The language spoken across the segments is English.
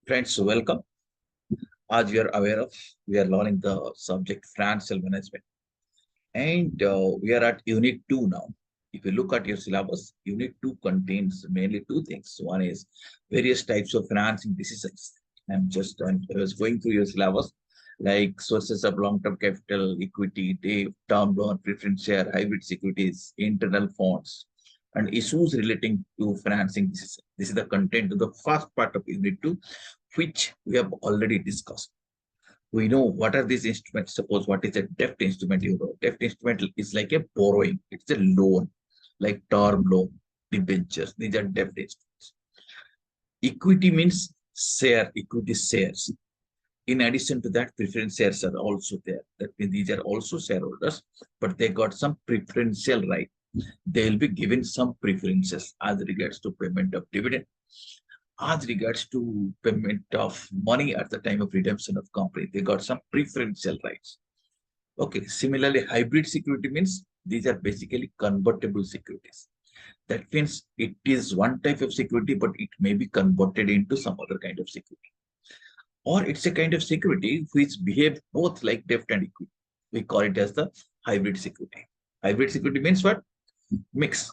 Friends, welcome. As you are aware of, we are learning the subject financial management, and we are at Unit 2 now. If you look at your syllabus, Unit 2 contains mainly two things. One is various types of financing decisions. I was going through your syllabus, like sources of long-term capital, equity, debt, term loan, preference share, hybrid securities, internal funds, and issues relating to financing decisions. This is the content of the first part of Unit 2, which we have already discussed. We know what are these instruments. Suppose what is a debt instrument, debt instrument is like a borrowing. It's a loan, like term loan, debentures. These are debt instruments. Equity means equity shares. In addition to that, preference shares are also there. That means these are also shareholders, but they got some preferential right. They will be given some preferences as regards to payment of dividend, as regards to payment of money at the time of redemption of company. They got some preferential rights. Okay. Similarly, hybrid security means these are basically convertible securities. That means it is one type of security, but it may be converted into some other kind of security. Or it's a kind of security which behave both like debt and equity. We call it as the hybrid security. Hybrid security means what? Mix.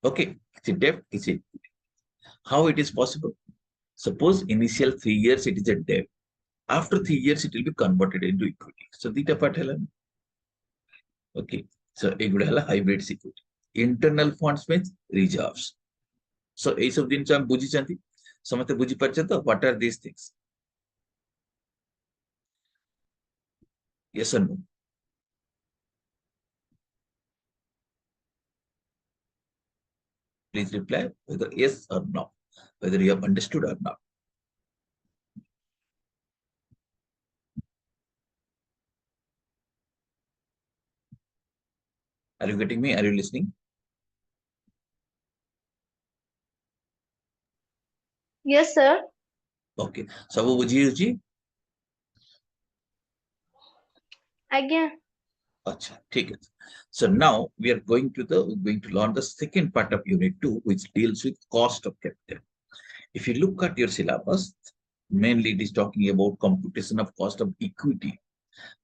Okay. It's a debt, it's a equity. How it is possible? Suppose initial 3 years it is a debt. After 3 years, it will be converted into equity. So, theta part hela. Okay. So, eguda hela hybrid security. Internal funds means reserves. So, ei sab din am buji chanti. Samate buji parche to what are these things? Yes or no? Please reply whether yes or no. Whether you have understood or not. Are you getting me? Are you listening? Yes, sir. Okay. Sabu buji hoji? Aଜ୍ଞା. Acha, take it. So now we are going to learn the second part of Unit 2, which deals with cost of capital. If you look at your syllabus, mainly it is talking about computation of cost of equity,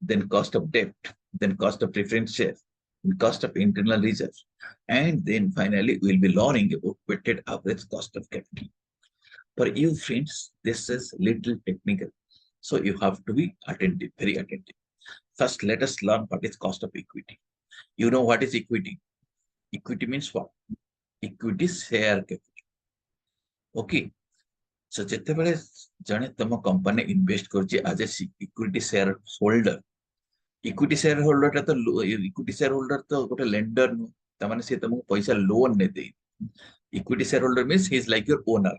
then cost of debt, then cost of preference shares, then cost of internal reserves, and then finally we'll be learning about weighted average cost of capital. For you friends, this is little technical, so you have to be attentive, very attentive. First, let us learn what is cost of equity. You know what is equity? Equity means what? Equity share capital. Okay. So ଯେତେବେଳେ ଜଣେ ତମ company invest କରୁଛି as a equity share holder, equity share holder ଟା ତ equity share holder ତ ଗୋଟେ lender ନୁହଁ, ତାମାନେ ସେ ତମକୁ ପଇସା ଲୋନ ନେ ଦେଇ। Equity share holder means he is like your owner.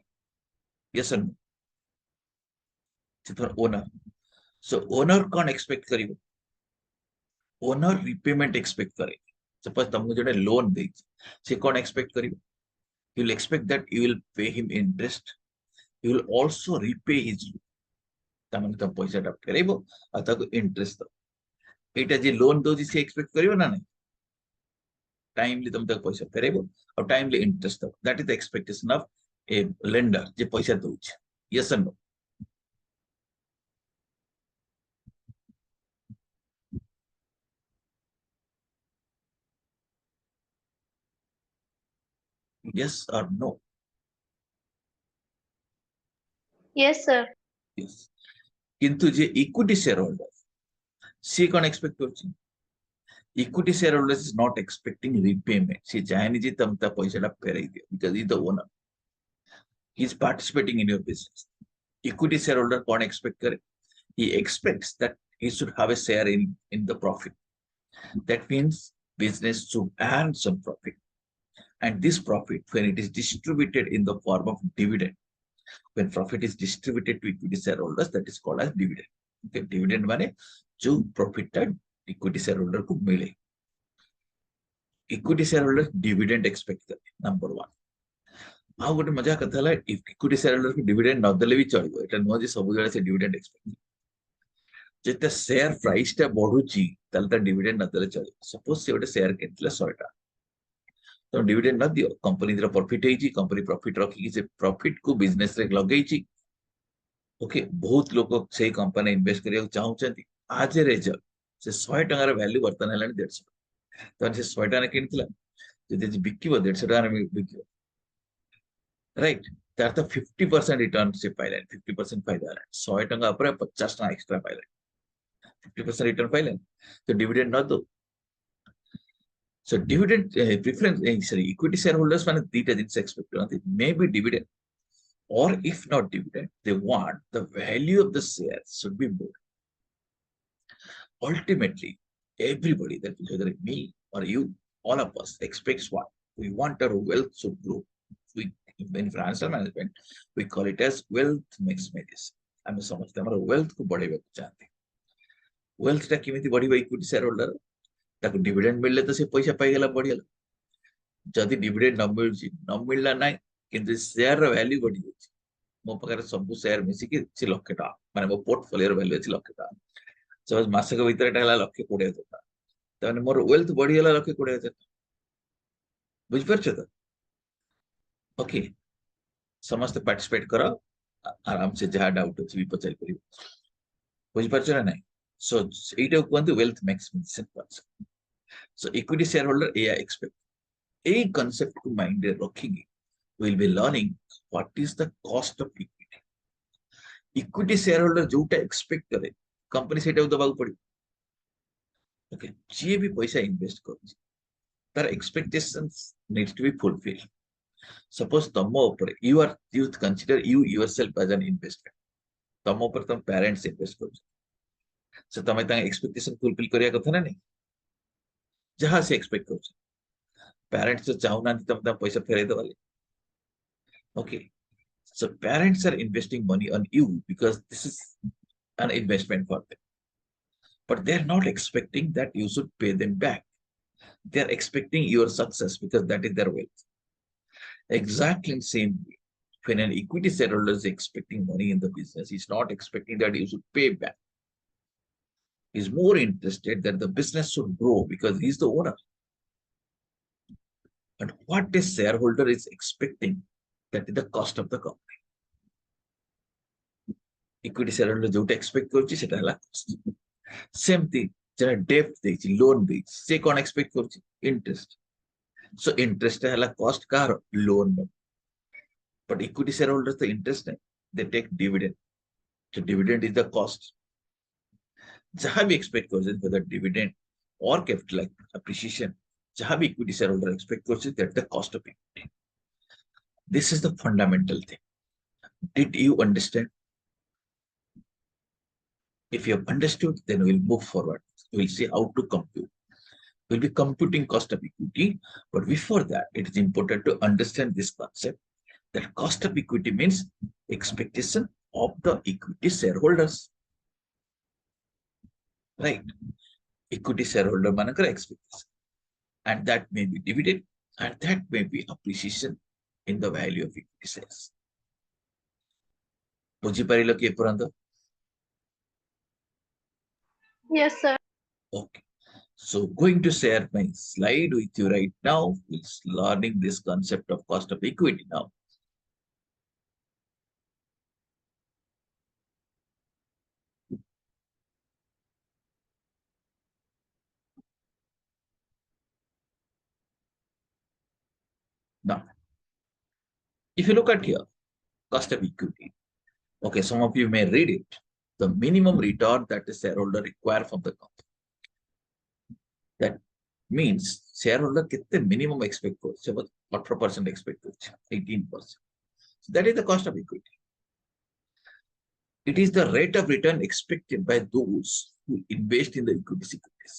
Yes or no? ସେ ତମର ଓନର। ସୋ ଓନର କଣ ଏକ୍ସପେକ୍ଟ କରିବ? ଓନର ରିପେମେଣ୍ଟ ଏକ୍ସପେକ୍ଟ କରେ। ସପୋଜ ତମକୁ ଜଣେ ଲୋନ ଦେଇଛି, ସେ କଣ ଏକ୍ସପେକ୍ଟ କରିବ? You will expect that you will pay him interest, you will also repay his loan. ତାମାନେ ତମ ପଇସାଟା ଫେରେଇବ ଆଉ ତାକୁ ଇଣ୍ଟରେଷ୍ଟ ଦବ। ଏଇଟା ଯେ ଲୋନ ଦଉଛି ସେ ଏକ୍ସପେକ୍ଟ କରିବ ନା ନାହିଁ? ଟାଇମଲି ତମେ ତାକୁ ପଇସା ଫେରେଇବ ଆଉ ଟାଇମଲି ଇଣ୍ଟରେଷ୍ଟ ଦବ। That is the expectation of a lender ଯେ ପଇସା ଦଉଛି। Yes or no? Yes or no? Yes, sir. Yes. কিন্তু যে ইকুইটি শেয়ার হোল্ডার সে কোন এক্সপেক্ট করছে? Equity share holder is not expecting repayment. সে চায়নি যে তুমি তার পয়সাটা ফেরাই দিও, because he the owner, he is participating in your business. Equity share holder কোন এক্সপেক্ট করে? He expects that he should have a share in the profit. That means business should earn some profit, and this profit, when it is distributed in the form of dividend, when profit is distributed to equity shareholders, that is called as dividend. Okay, dividend माने जो profit टा equity shareholder को मिले। equity shareholder dividend expect करे, number one। ଆଉ ଗୋଟେ ମଜା କଥା ହେଲା, equity shareholder को dividend ନ ଦେଲେ ବି ଚଳିବ। ଏଟା ନୁହଁ ଯେ ସବୁବେଳେ ସେ dividend expect। ଯେତେ share price ଟା ବଢୁଛି ତାହେଲେ ତା dividend ନ ଦେଲେ ଚଳିବ। suppose ସେ ଗୋଟେ share କିଣିଥିଲା 100 ଟଙ୍କା, ତ dividend ନ ଦିଅ, କମ୍ପାନୀର ପ୍ରଫିଟ ହେଇଛି, କମ୍ପାନୀ ପ୍ରଫିଟ ରଖିକି ସେ ପ୍ରଫିଟ କୁ ବିଜନେସ ରେ ଲଗେଇଛି, ओके बहुत लोग से कंपनी इन्वेस्ट करिया चाहूचंती आज रिजल्ट से 100 टंकार वैल्यू वर्तन हेलानी 150 तो से 100 टंका किनिथिला जदि बिकिबो 150 टंका बिकिबो राइट तार तो 50% रिटर्न से पाइला 50% फायदा 100 टंका ऊपर 50 टंका एक्स्ट्रा पाइला 50% रिटर्न पाइला तो डिविडेंड न दो so dividend preference sorry equity share holders माने दीटा जिनस एक्सपेक्ट करते may be dividend or if not dividend they want the value of the share should be more. Ultimately, everybody, that whether me or you, all of us, expects what? We want our wealth to grow. We, in financial management, we call it as wealth maximization. ଆମେ ସମସ୍ତେ ଆମର wealth କୁ ବଢେଇବାକୁ ଚାହାନ୍ତି wealth ଟା କେମିତି ବଢିବ equity shareholder ତାକୁ dividend ମିଳିଲେ ତ ସେ ପଇସା ପାଇଗଲା ବଢିଗଲା ଯଦି dividend ନ ମିଳୁଛି ନ ମିଳିଲା ନାହିଁ କିନ୍ତୁ share ର value ବଢି ଯାଉଛି ମୋ ପାଖରେ ସବୁ share ମିଶିକି ଅଛି ଲକ୍ଷେ ଟଙ୍କା ମାନେ ମୋ portfolio ର value ଅଛି ଲକ୍ଷେ ଟଙ୍କା ସପୋଜ ମାସକ ଭିତରେ ଏଟା ହେଲା ଲକ୍ଷେ 20,000 ଟଙ୍କା ତାମାନେ ମୋର wealth ବଢିଗଲା ଲକ୍ଷେ 20,000 ବୁଝିପାରୁଛ ତ ଓକେ ସମସ୍ତେ ପାର୍ଟିସିପେଟ କର आराम से जहाँ डाउट अच्छी भी पचार करियो बुझिपारछ ना नहीं सो एटा कुहंती wealth maximization concept so equity share holder एया एक्सपेक्ट ए कांसेप्ट को माइंड रे रखिगी will be learning what is the cost of equity equity share holder जोटा एक्सपेक्ट करे कंपनी सेटा दबाउ पड़ी ओके जे भी पैसा इन्वेस्ट कर तार expectations needs to be fulfilled suppose तम ऊपर you consider you yourself as an investor तम ऊपर तुम पेरेंट्स इन्वेस्ट कर से तमे तांग एक्सपेक्टेशन फुलफिल करिया कथा ना नहीं जहां से एक्सपेक्ट कर पेरेंट्स तो चाहूना तुम ता पैसा फेरे दवाले okay so parents are investing money on you because this is an investment for them but they are not expecting that you should pay them back they are expecting your success because that is their wealth exactly in same way when an equity shareholder is expecting money in the business he's not expecting that you should pay back he's more interested that the business should grow because he's the owner and what a shareholder is expecting that is the cost of the company equity shareholder जोटा expect करूची सेटा हला cost same thing जरा debt देची loan देची से कौन expect करूची interest so interest हला cost car loan में but equity shareholders the interest नहीं they take dividend so dividend is the cost जहां भी expect करूची whether dividend or capital appreciation जहां भी equity shareholder expect करूची that the cost of equity this is the fundamental thing did you understand if you have understood then we'll move forward we'll see how to compute we'll be computing cost of equity but before that it is important to understand this concept that cost of equity means expectation of the equity shareholders right equity shareholder manakar expectation and that may be dividend and that may be appreciation in the value of equity shares ବୁଝିପାରିଲ କି ଏପର୍ଯ୍ୟନ୍ତ Yes, sir. okay so going to share my slide with you right now is learning this concept of cost of equity now now if you look at here cost of equity okay some of you may read it the minimum return that the shareholder require from the company that means shareholder कितने minimum expect करছে 18% expect করছে 18% so that is the cost of equity it is the rate of return expected by those who invest in the equity securities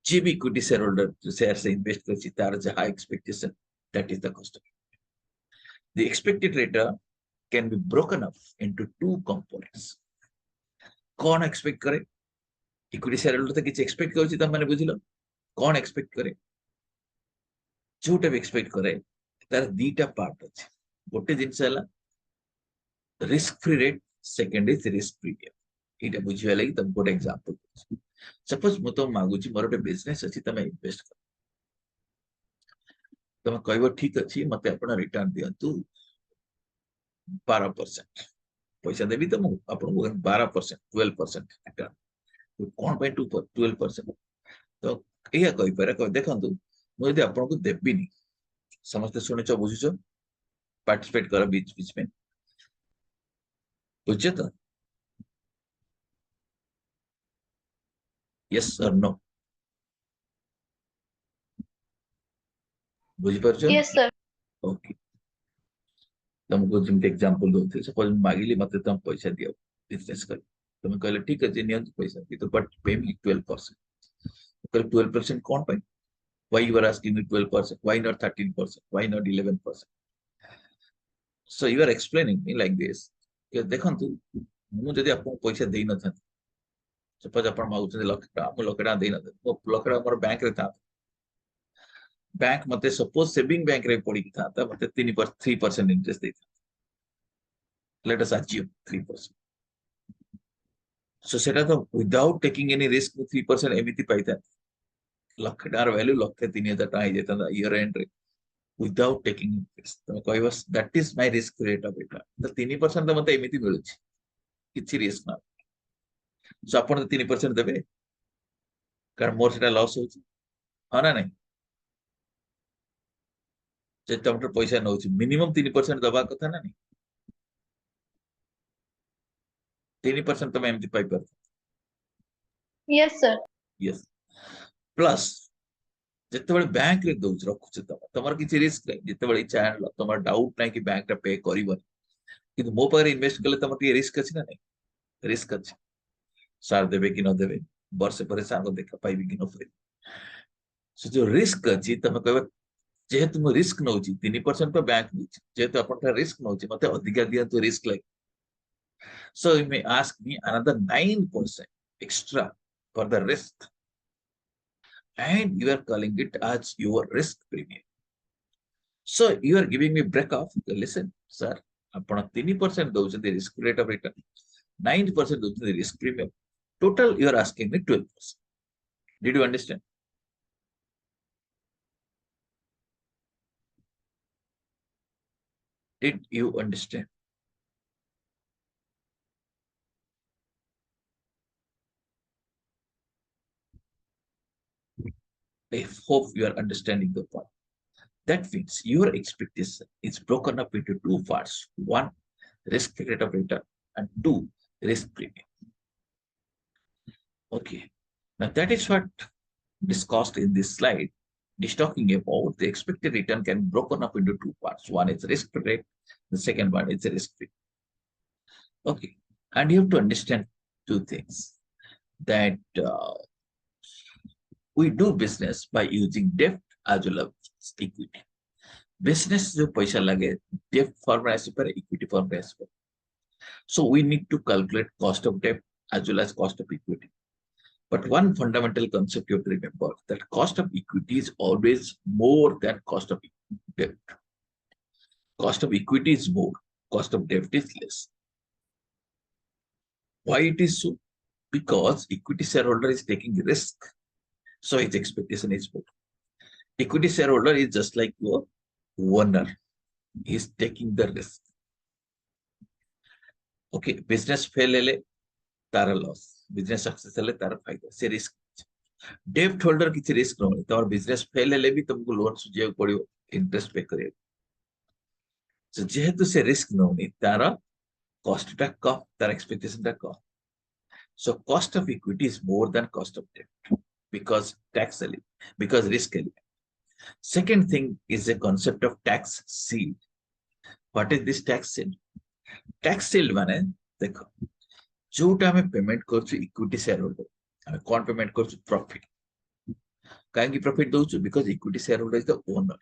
যে भी equity shareholder share से invest करছে তার যে high expectation that is the cost of equity the expected return can be broken up into two components कौन expect करे equity shareholder तो किसी expect କରୁଛି ତମେ ମାନେ ବୁଝିଲ कौन expect करे जोटा भी एक्सपेक्ट करे तार दीटा पार्ट अछि गोटे जिंस हला risk free rate second is risk premium एटा बुझिया लागि तम गोटे एग्जांपल सपोज मु तो मागुची मोर गोटे बिजनेस अछि तमे इन्वेस्ट कर तमे कहबो ठीक अछि मते अपन रिटर्न दियंतु 12% पैसा देवी तो आपको 12% 12% रिटर्न कौन पे 12% तो या कहि पारे देखंतु मु यदि आपको देबिनी समस्त सुनिच बुझिछ पार्टिसिपेट कर बीच बीच में बुझे तो यस और नो बुझी पारछ Yes, sir. ओके तुमको जमी एग्जांपल दउथि सपोज मागिली मते तुम पैसा दियो बिजनेस कर तुम कहले ठीक अछि नियंत पैसा कि तो बट पे मी 12% कहले 12% कौन पाई why you are asking me 12%, why not 13%, why not 11%? So you are explaining me like this कि देखंतु मु जदि आपको पैसा देई न था सपोज आपण मागुଛନ୍ତି ଲକ୍ଷେ ଟଙ୍କା ଦେଇ ନଥାନ୍ତି ମୋ ଲକ୍ଷେ ଟଙ୍କା ମୋର ବ୍ୟାଙ୍କରେ ଥାନ୍ତା बैंक मते सपोज सेविंग बैंक रे पड़ी था मते 3% इंटरेस्ट देता लेट अस अज्यूम 3% सो सेटा तो विदाउट टेकिंग एनी रिस्क 3% एमिति पाइता लक्ष टार वैल्यू लक्ष 3000 टका ही देता ईयर एंड रे विदाउट टेकिंग रिस्क तो कहबो that is my risk rate of return तो 3% तो मते एमिति मिलुछि किछि रिस्क ना सो आपण तो 3% देबे कारण मोर सेटा लॉस होछि हा ना नहीं जे तुमटर पैसा नउछि मिनिमम 3% दबा कथा ना नहीं 3% तमे एमिति पाइ पर Yes, sir. यस प्लस जितेबाला बैंक रे दउछ रखुछ तमर किछि रिस्क नै जितेबाला इच्छा आनल तमर डाउट नै कि बैंक टा पे करिवनि किंतु मो पारे इन्वेस्ट कले तमर टी रिस्क अछि ना नै रिस्क अछि सार देबे कि न देबे वर्ष पर सार को देखा पाइबे कि न पाइबे से जो रिस्क अछि तमे कहबे जेहेतु मो रिस्क नउछि 3% तो बैंक नउछि जेहेतु अपन रिस्क नउछि मते अधिका दिया तो risk like so you may ask me another 9% extra for the risk and you are calling it as your risk premium. So you are giving me break off. Listen, sir, upon 3% those the risk rate of return, 9% those the risk premium. Total, you are asking me 12%. Did you understand? Did you understand? I hope you are understanding the point. That means your expectation is broken up into two parts. One, risk rate of return, and two, risk premium. Okay. Now that is what discussed in this slide is talking about the expected return can be broken up into two parts. One is risk rate, the second one is risk free. Okay, and you have to understand two things that we do business by using debt as well as equity. Business जो पैसा लगे debt form में पर equity form में पर. So we need to calculate cost of debt as well as cost of equity. But one fundamental concept you have to remember that cost of equity is always more than cost of debt. Cost of equity is more, cost of debt is less. Why it is so? Because equity shareholder is taking risk, so its expectation is more. Equity shareholder is just like your owner, he is taking the risk. Okay, business fail hele, Tara loss business success हेले तारा फायदा से risk डेब्ट holder किछि risk न तमर business fail हेले भी तुमको लोन सुझिया पड़ियो इंटरेस्ट पे करे so जेहेतु से रिस्क नउनी तारा कॉस्ट टा कम तारा एक्सपेक्टेशन टा कम so cost of equity is more than cost of debt because tax element because risk element. Second thing is a concept of tax shield. What is this tax shield? Tax shield माने देखो जोटा हमें payment करछु equity share holder हमें कौन payment करछु profit काहे profit दउछु because equity share holder is the owner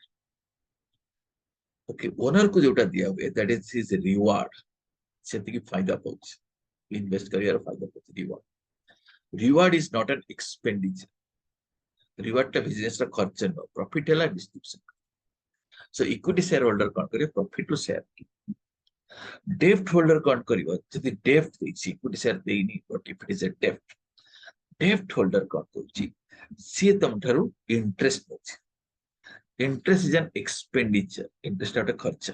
okay owner को जोटा दिया हुए दैट इज हिज रिवार्ड सेति की फायदा पाउछ इन्वेस्ट करियर फायदा पाउछ reward is not an expenditure reward टा बिजनेस रा खर्च न प्रॉफिट हैला distribution so equity share holder कोन करे प्रॉफिट टू शेयर डेब्ट होल्डर कोन करिवो जदि डेब्ट देछि इक्विटी शेयर देइनी but if it is a डेब्ट होल्डर कोन करछि सी तम थारु इंटरेस्ट नछि interest is an expenditure interest आउट खर्च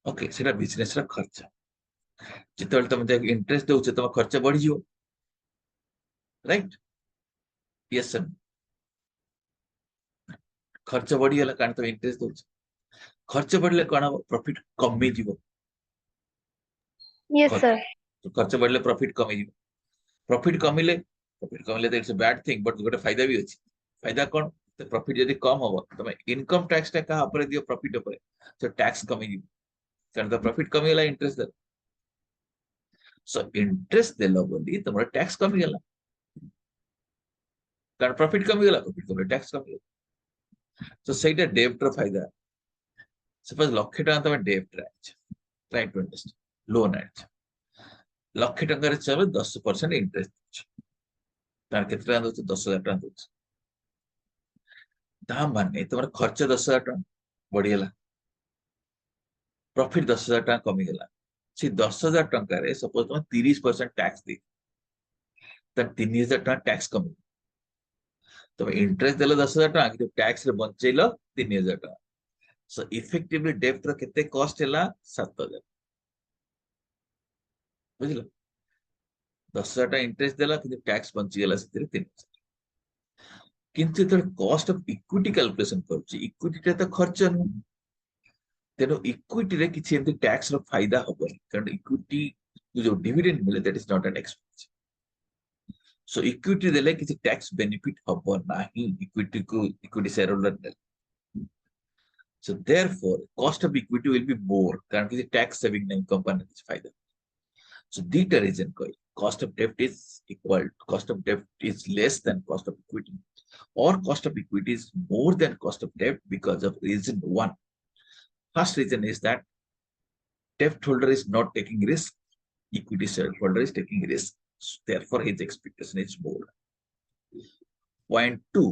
ओके सेटा बिजनेस रा खर्च जिते तुम इंटरेस्ट दौच तुम खर्च बढ़ी जाव राइट यस सर खर्च बढ़ीगला कारण तुम इंटरेस्ट दौच खर्च बढ़ले कौन हम प्रॉफिट कमी जीव Yes, sir. खर्च बढ़ले प्रॉफिट कमिले तो it's a bad thing but गोटे फायदा भी अच्छी फायदा कौन प्रॉफिट जब कम हम तुम इनकम टैक्स टा क्या दियो प्रॉफिट तो टैक्स कमी जीव कारण तो प्रॉफिट कमीगला इंटरेस्ट दे सो इंटरेस्ट देल बोली तुम टैक्स कमीगला कारण प्रॉफिट कमीगला प्रॉफिट कमी टैक्स कमी तो सहीटा डेब्ट रो फायदा सपोज लक्षे टका तुम डेब्ट ट्राई टू अंडरस्टैंड लोन आछ लक्षे टकर चलो 10% इंटरेस्ट तार केते टका दउछ 10,000 टका दउछ ता माने तुम खर्च 10,000 टका बढ़ीगला प्रॉफिट 10,000 टका कमीगला से 10,000 टकर सपोज तुम 30% टैक्स दे 3,000 टका टैक्स कमी तुम इंटरेस्ट देल 10,000 टका कि टैक्स रे बंचेल 3,000 टका सो इफेक्टिवली डेब्ट रो केते कॉस्ट हैला 7,000 बुझिल 10,000 टका इंटरेस्ट देला कि टैक्स बंची गला से 3,000 किंतु तो कॉस्ट ऑफ इक्विटी कैलकुलेशन करूची इक्विटी तो खर्च नु तेनो इक्विटी रे किछि एंती टैक्स रो फायदा हबो कारण इक्विटी जो डिविडेंड मिले that is not an expense so equity देले किछि टैक्स बेनिफिट हबो नाही इक्विटी को equity share holder so therefore cost of equity will be more कारण किछि टैक्स सेविंग नहीं कंपनी किछि फायदा सो दीटा रीजन कोई cost of debt is equal cost of debt is less than cost of equity or cost of equity is more than cost of debt because of reason one first reason is that debt holder is not taking risk equity shareholder is taking risk therefore his expectation is more point two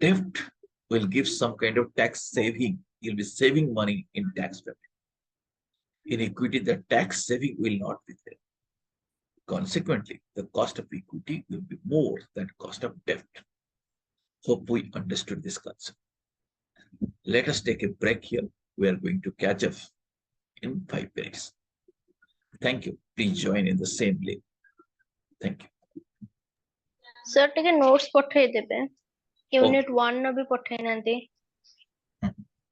debt will give some kind of tax saving you'll be saving money in tax bracket in equity the tax saving will not be there consequently the cost of equity will be more than cost of debt hope we understood this concept let us take a break here we are going to catch up in 5 minutes thank you please join in the same link thank you Sir, ଟିକେ notes ପଠେଇ ଦେବେ okay unit 1 ର ବି ପଠେଇ ନାହାନ୍ତି